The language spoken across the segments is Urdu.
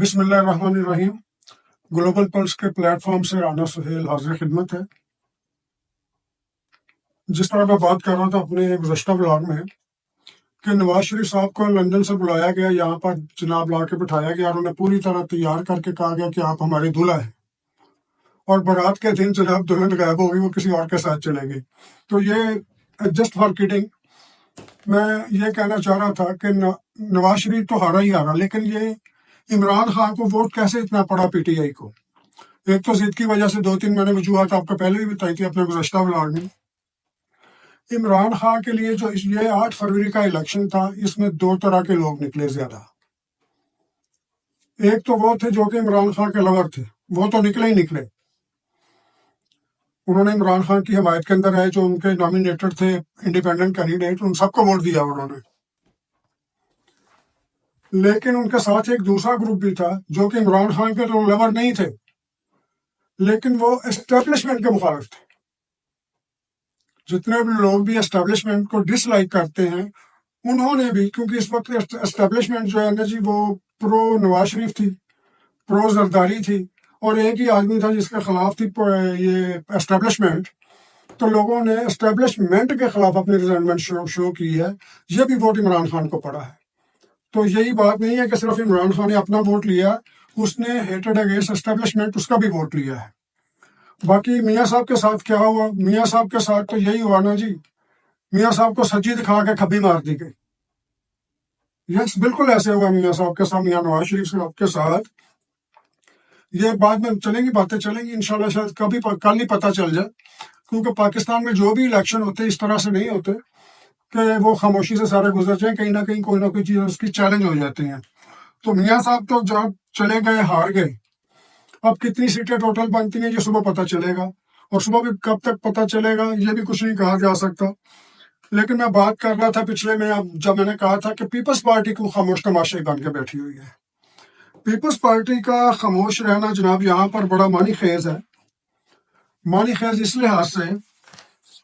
بسم اللہ الرحمن الرحیم۔ گلوبل پلس کے پلیٹ فارم سے رانا سہیل حاضر خدمت ہے۔ جس طرح میں بات کر رہا تھا اپنے گزشتہ بلاگ میں کہ نواز شریف صاحب کو لندن سے بلایا گیا، یہاں پر جناب لا کے بٹھایا گیا اور انہیں پوری طرح تیار کر کے کہا گیا کہ آپ ہمارے دلہا ہیں، اور بارات کے دن جناب دلہن غائب ہوگی، وہ کسی اور کے ساتھ چلے گئی۔ تو یہ جسٹ فار کڈنگ میں یہ کہنا چاہ رہا تھا کہ نواز شریف تو ہارا ہی ہارا، لیکن یہ عمران خان کو ووٹ کیسے اتنا پڑا پی ٹی آئی کو؟ ایک تو ضد کی وجہ سے 2-3 میں نے وجوہات آپ کو پہلے بھی بتائی تھی اپنے گزشتہ بلاگ میں۔ عمران خان کے لیے جو یہ 8 فروری کا الیکشن تھا، اس میں 2 طرح کے لوگ نکلے زیادہ۔ ایک تو وہ تھے جو کہ عمران خان کے لور تھے، وہ تو نکلے ہی نکلے، انہوں نے عمران خان کی حمایت کے اندر آئے، جو ان کے نامینیٹڈ تھے انڈیپینڈنٹ کینڈیڈیٹ، ان سب کو ووٹ دیا انہوں نے۔ لیکن ان کے ساتھ ایک دوسرا گروپ بھی تھا جو کہ عمران خان کے تو لور نہیں تھے، لیکن وہ اسٹیبلشمنٹ کے مخالف تھے۔ جتنے بھی لوگ بھی اسٹیبلشمنٹ کو ڈس لائک کرتے ہیں، انہوں نے بھی، کیونکہ اس وقت اسٹیبلشمنٹ جو ہے نا جی، وہ پرو نواز شریف تھی، پرو زرداری تھی، اور ایک ہی آدمی تھا جس کے خلاف تھی یہ اسٹیبلشمنٹ، تو لوگوں نے اسٹیبلشمنٹ کے خلاف اپنی ریزنمنٹ شو کی ہے۔ یہ بھی ووٹ عمران خان کو پڑا ہے۔ تو یہی بات نہیں ہے کہ صرف عمران خان نے اپنا ووٹ لیا، اس نے ہیٹڈ اگینسٹ اسٹیبلشمنٹ اس کا بھی ووٹ لیا ہے۔ باقی میاں صاحب کے ساتھ کیا ہوا؟ میاں صاحب کے ساتھ تو یہی ہوا نا جی، میاں صاحب کو سجی دکھا کے کھبی مار دی گئی۔ یس، بالکل ایسے ہوا میاں صاحب کے ساتھ، میاں نواز شریف صاحب کے ساتھ۔ یہ بعد میں چلیں گی، باتیں چلیں گی انشاءاللہ، شاید کل ہی پتہ چل جائے، کیونکہ پاکستان میں جو بھی الیکشن ہوتے اس طرح سے نہیں ہوتے کہ وہ خاموشی سے سارے گزر جائیں، کہیں نہ کوئی چیز اس کی چیلنج ہو جاتی ہیں۔ تو میاں صاحب تو جب چلے گئے، ہار گئے۔ اب کتنی سیٹیں ٹوٹل بنتی ہیں یہ صبح پتہ چلے گا، اور صبح بھی کب تک پتہ چلے گا یہ بھی کچھ نہیں کہا جا سکتا۔ لیکن میں بات کر رہا تھا پچھلے میں، اب جب میں نے کہا تھا کہ پیپلز پارٹی کو خاموش تماشائی بن کے بیٹھی ہوئی ہے۔ پیپلز پارٹی کا خاموش رہنا جناب یہاں پر بڑا معنی خیز ہے۔ معنی خیز اس لحاظ سے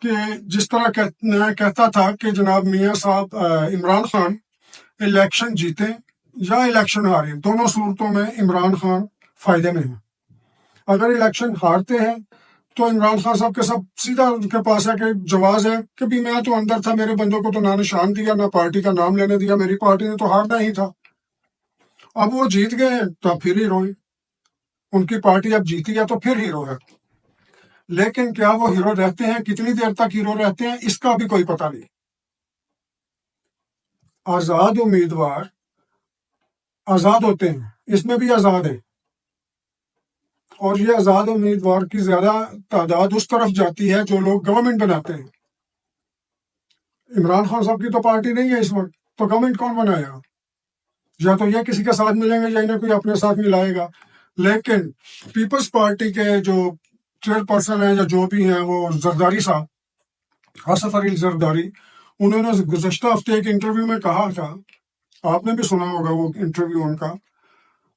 کہ جس طرح میں کہتا تھا کہ جناب میاں صاحب عمران خان الیکشن جیتے یا الیکشن ہارے، دونوں صورتوں میں عمران خان فائدے میں ہیں۔ اگر الیکشن ہارتے ہیں تو عمران خان صاحب کے سب سیدھا ان کے پاس ہے کہ جواز ہے کہ بھی میں تو اندر تھا، میرے بندوں کو تو نہ نشان دیا، نہ پارٹی کا نام لینے دیا، میری پارٹی نے تو ہارنا ہی تھا۔ اب وہ جیت گئے تو اب پھر ہیرو ہیں، ان کی پارٹی اب جیتی ہے تو پھر ہیرو ہے۔ لیکن کیا وہ ہیرو رہتے ہیں؟ کتنی دیر تک ہیرو رہتے ہیں اس کا بھی کوئی پتہ نہیں۔ آزاد امیدوار آزاد ہوتے ہیں، اس میں بھی آزاد ہیں، اور یہ آزاد امیدوار کی زیادہ تعداد اس طرف جاتی ہے جو لوگ گورنمنٹ بناتے ہیں۔ عمران خان صاحب کی تو پارٹی نہیں ہے اس وقت، تو گورنمنٹ کون بنائے گا؟ یا تو یہ کسی کے ساتھ ملیں گے یا انہیں کوئی اپنے ساتھ ملائے گا۔ لیکن پیپلز پارٹی کے جو چیئر پرسن ہیں یا جو بھی ہیں، وہ زرداری صاحب، آصف علی زرداری، انہوں نے گزشتہ ہفتے ایک انٹرویو میں کہا تھا، آپ نے بھی سنا ہوگا وہ انٹرویو ان کا،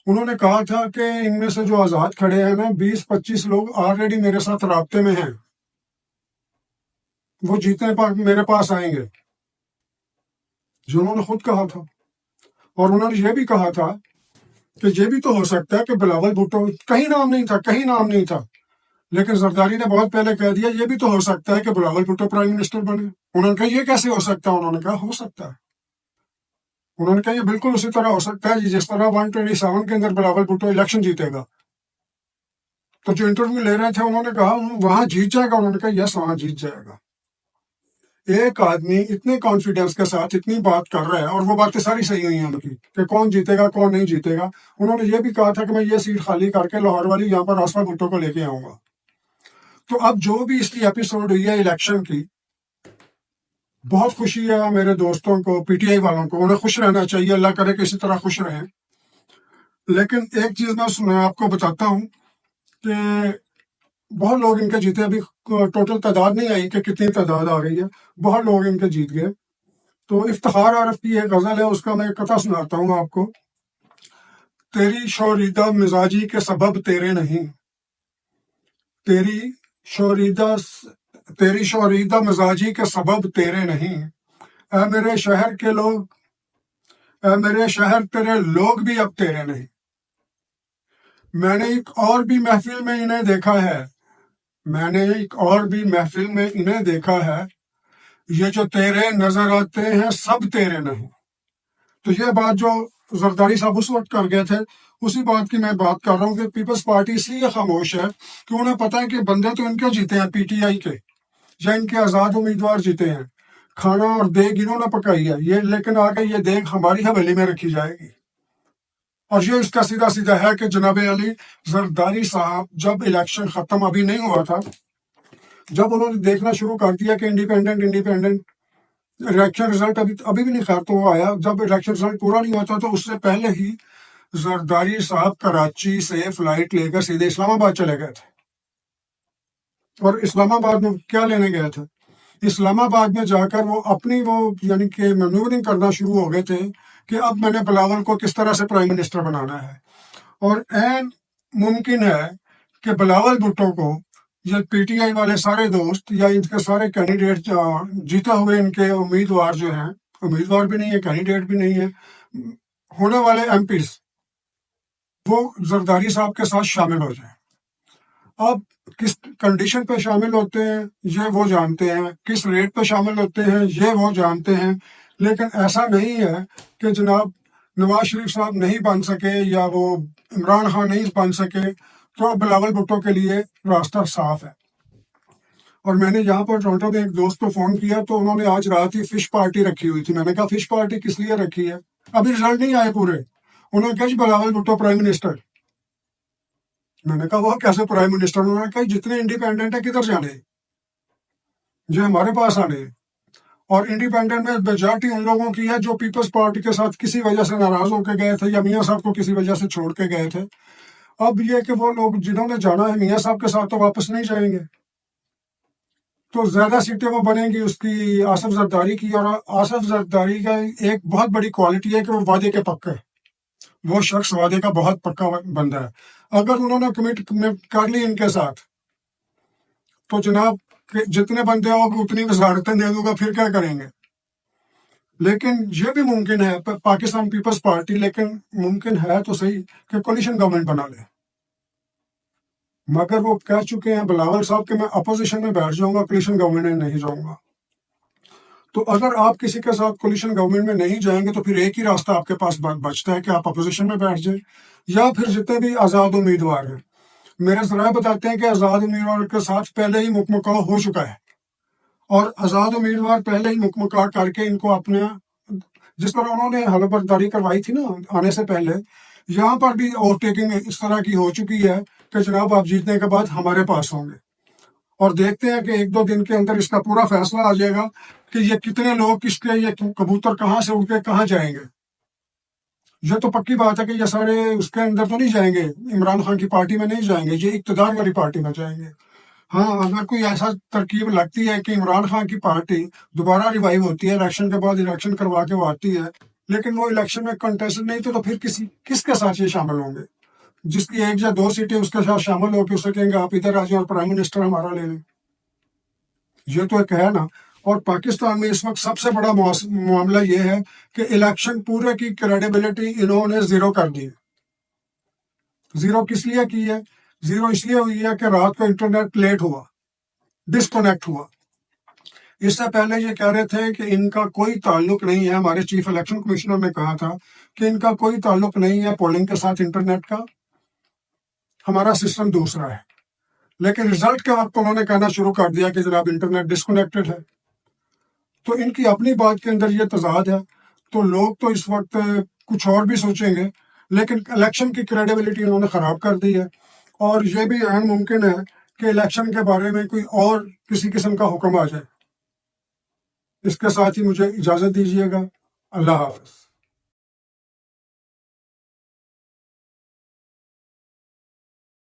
انہوں نے کہا تھا کہ ان میں سے جو آزاد کھڑے ہیں نا، 20-25 لوگ آلریڈی میرے ساتھ رابطے میں ہیں، وہ جیتنے میرے پاس آئیں گے، جو انہوں نے خود کہا تھا۔ اور انہوں نے یہ بھی کہا تھا کہ یہ بھی تو ہو سکتا ہے کہ بلاول بھٹو، کہیں نام نہیں تھا، لیکن زرداری نے بہت پہلے کہہ دیا یہ بھی تو ہو سکتا ہے کہ بلاول بھٹو پرائم منسٹر بنے۔ انہوں نے کہا یہ کیسے ہو سکتا ہے؟ انہوں نے کہا ہو سکتا ہے۔ انہوں نے کہا یہ بالکل اسی طرح ہو سکتا ہے جس طرح 127 کے اندر بلاول بھٹو الیکشن جیتے گا۔ تو جو انٹرویو لے رہے تھے انہوں نے کہا وہاں جیت جائے گا، انہوں نے کہا یس وہاں جیت جائے گا۔ ایک آدمی اتنے کانفیڈنس کے ساتھ اتنی بات کر رہا ہے، اور وہ باتیں ساری صحیح ہوئی ہیں ان کی کہ کون جیتے گا کون نہیں جیتے گا۔ انہوں نے یہ بھی کہا تھا کہ میں یہ سیٹ خالی کر کے لاہور والی یہاں پر آصف بھٹو کو لے کے آؤں گا۔ تو اب جو بھی اس کی ایپیسوڈ ہوئی ہے الیکشن کی، بہت خوشی ہے میرے دوستوں کو، پی ٹی آئی والوں کو، انہیں خوش رہنا چاہیے، اللہ کرے کہ اسی طرح خوش رہیں۔ لیکن ایک چیز میں آپ کو بتاتا ہوں کہ بہت لوگ ان کے جیتے، ابھی ٹوٹل تعداد نہیں آئی کہ کتنی تعداد آ گئی ہے، بہت لوگ ان کے جیت گئے۔ تو افتخار عارف کی ایک غزل ہے، اس کا میں ایک قطعہ سناتا ہوں آپ کو۔ تیری شوریدہ مزاجی کے سبب تیرے نہیں، تیری شوریدہ مزاجی کے سبب تیرے نہیں، اے میرے شہر کے لوگ، اے میرے شہر تیرے لوگ بھی اب تیرے نہیں۔ میں نے ایک اور بھی محفل میں انہیں دیکھا ہے، یہ جو تیرے نظر آتے ہیں سب تیرے نہیں۔ تو یہ بات جو زرداری صاحب اس وقت کر گئے تھے، اسی بات کی میں بات کر رہا ہوں کہ پیپلز پارٹی اس لیے خاموش ہے کہ انہیں پتا ہے کہ بندے تو ان کے جیتے ہیں پی ٹی آئی کے، یا ان کے آزاد امیدوار جیتے ہیں، کھانا اور دیگ انہوں نے پکائی ہے یہ، لیکن آگے یہ دیگ ہماری حویلی میں رکھی جائے گی۔ اور یہ اس کا سیدھا سیدھا ہے کہ جناب علی زرداری صاحب جب الیکشن ختم ابھی نہیں ہوا تھا، جب انہوں نے دیکھنا شروع کر دیا کہ انڈیپینڈنٹ الیکشن رزلٹ ابھی بھی نہیں، خیر تو وہ آیا جب الیکشن رزلٹ پورا نہیں ہوتا، تو اس سے پہلے ہی زرداری صاحب کراچی سے فلائٹ لے کر سیدھے اسلام آباد چلے گئے تھے۔ اور اسلام آباد میں کیا لینے گئے تھے؟ اسلام آباد میں جا کر وہ اپنی یعنی کہ مینورنگ کرنا شروع ہو گئے تھے کہ اب میں نے بلاول کو کس طرح سے پرائم منسٹر بنانا ہے۔ اور عین ممکن ہے کہ بلاول بھٹو کو یہ پی ٹی آئی والے سارے دوست یا ان کے سارے کینڈیڈیٹ جیتے ہوئے ان کے امیدوار جو ہیں، امیدوار بھی نہیں ہے، کینڈیڈیٹ بھی نہیں ہے، ہونے والے ایم پیز، وہ زرداری صاحب کے ساتھ شامل ہو جائیں۔ اب کس کنڈیشن پہ شامل ہوتے ہیں یہ وہ جانتے ہیں، کس ریٹ پہ شامل ہوتے ہیں یہ وہ جانتے ہیں، لیکن ایسا نہیں ہے کہ جناب نواز شریف صاحب نہیں بن سکے یا وہ عمران خان نہیں بن سکے تو بلاول بھٹو کے لیے راستہ صاف ہے۔ اور میں نے یہاں پر ٹورنٹو میں ایک دوست کو فون کیا تو انہوں نے آج رات ہی فش پارٹی رکھی ہوئی تھی۔ میں نے کہا فش پارٹی کس لیے رکھی ہے؟ ابھی رزلٹ نہیں آئے پورے۔ انہوں نے کہا جی بلاول بھٹو پرائم منسٹر۔ میں نے کہا وہ کیسے پرائم منسٹر؟ انہوں نے کہا جتنے انڈیپینڈنٹ ہیں کدھر جانے، جو ہمارے پاس آنے۔ اور انڈیپینڈنٹ میں میجارٹی ان لوگوں کی ہے جو پیپلز پارٹی کے ساتھ کسی وجہ سے ناراض ہو کے گئے تھے یا میاں صاحب کو کسی وجہ سے چھوڑ کے گئے تھے۔ اب یہ کہ وہ لوگ جنہوں نے جانا ہے میاں صاحب کے ساتھ تو واپس نہیں جائیں گے، تو زیادہ سیٹیں وہ بنیں گی اس کی آصف زرداری کی۔ اور آصف زرداری کا ایک بہت بڑی کوالٹی ہے کہ وہ وعدے کے پکے، وہ شخص وعدے کا بہت پکا بندہ ہے۔ اگر انہوں نے کمٹ کر لی ان کے ساتھ تو جناب جتنے بندے ہو اتنی وزارتیں دے دوں گا، پھر کیا کریں گے؟ لیکن یہ بھی ممکن ہے پاکستان پیپلز پارٹی، لیکن ممکن ہے تو صحیح کہ کولیشن گورنمنٹ بنا لے، مگر وہ کہہ چکے ہیں بلاول صاحب کہ میں اپوزیشن میں بیٹھ جاؤں گا، کولیشن گورنمنٹ میں نہیں جاؤں گا۔ تو اگر آپ کسی کے ساتھ کولیشن گورنمنٹ میں نہیں جائیں گے تو پھر ایک ہی راستہ آپ کے پاس بچتا ہے کہ آپ اپوزیشن میں بیٹھ جائیں، یا پھر جتنے بھی آزاد امیدوار ہیں، میرے ذرائع بتاتے ہیں کہ آزاد امیدوار کے ساتھ پہلے ہی مکمکا ہو چکا ہے، اور آزاد امیدوار پہلے ہی مکمکا کر کے ان کو اپنے، جس طرح انہوں نے حلف برداری کروائی تھی نا آنے سے پہلے، یہاں پر بھی اوور ٹیکنگ اس طرح کی ہو چکی ہے کہ جناب آپ جیتنے کے بعد ہمارے پاس ہوں گے۔ اور دیکھتے ہیں کہ ایک دو دن کے اندر اس کا پورا فیصلہ آ جائے گا کہ یہ کتنے لوگ کس کے، یہ کبوتر کہاں سے اڑ کے کہاں جائیں گے۔ یہ تو پکی بات ہے کہ یہ سارے اس کے اندر تو نہیں جائیں گے، عمران خان کی پارٹی میں نہیں جائیں گے، یہ اقتدار والی پارٹی میں جائیں گے۔ ہاں اگر کوئی ایسا ترکیب لگتی ہے کہ عمران خان کی پارٹی دوبارہ ریوائیو ہوتی ہے، الیکشن کے بعد الیکشن کروا کے وہ آتی ہے، لیکن وہ الیکشن میں کنٹیسٹ نہیں تو پھر کس کے ساتھ یہ شامل ہوں گے؟ جس کی ایک یا دو سیٹیں اس کے ساتھ شامل ہو کے اسے کہیں گے آپ ادھر آ جائیں اور پرائم منسٹر ہمارا لے لیں۔ یہ تو ایک ہے نا۔ اور پاکستان میں اس وقت سب سے بڑا معاملہ یہ ہے کہ الیکشن پورے کی کریڈیبلٹی انہوں نے زیرو کر دی ہے۔ زیرو کس لیے کی ہے؟ زیرو اس لیے ہوئی ہے کہ رات کو انٹرنیٹ لیٹ ہوا، ڈسکنیکٹ ہوا۔ اس سے پہلے یہ کہہ رہے تھے کہ ان کا کوئی تعلق نہیں ہے، ہمارے چیف الیکشن کمشنر نے کہا تھا کہ ان کا کوئی تعلق نہیں ہے پولنگ کے ساتھ انٹرنیٹ کا، ہمارا سسٹم دوسرا ہے۔ لیکن رزلٹ کے وقت انہوں نے کہنا شروع کر دیا کہ جناب انٹرنیٹ ڈسکنیکٹڈ ہے۔ تو ان کی اپنی بات کے اندر یہ تضاد ہے، تو لوگ تو اس وقت کچھ اور بھی سوچیں گے، لیکن الیکشن کی کریڈیبلٹی انہوں نے خراب کر دی ہے۔ اور یہ بھی عین ممکن ہے کہ الیکشن کے بارے میں کوئی اور کسی قسم کا حکم آ جائے۔ اس کے ساتھ ہی مجھے اجازت دیجیے گا۔ اللہ حافظ۔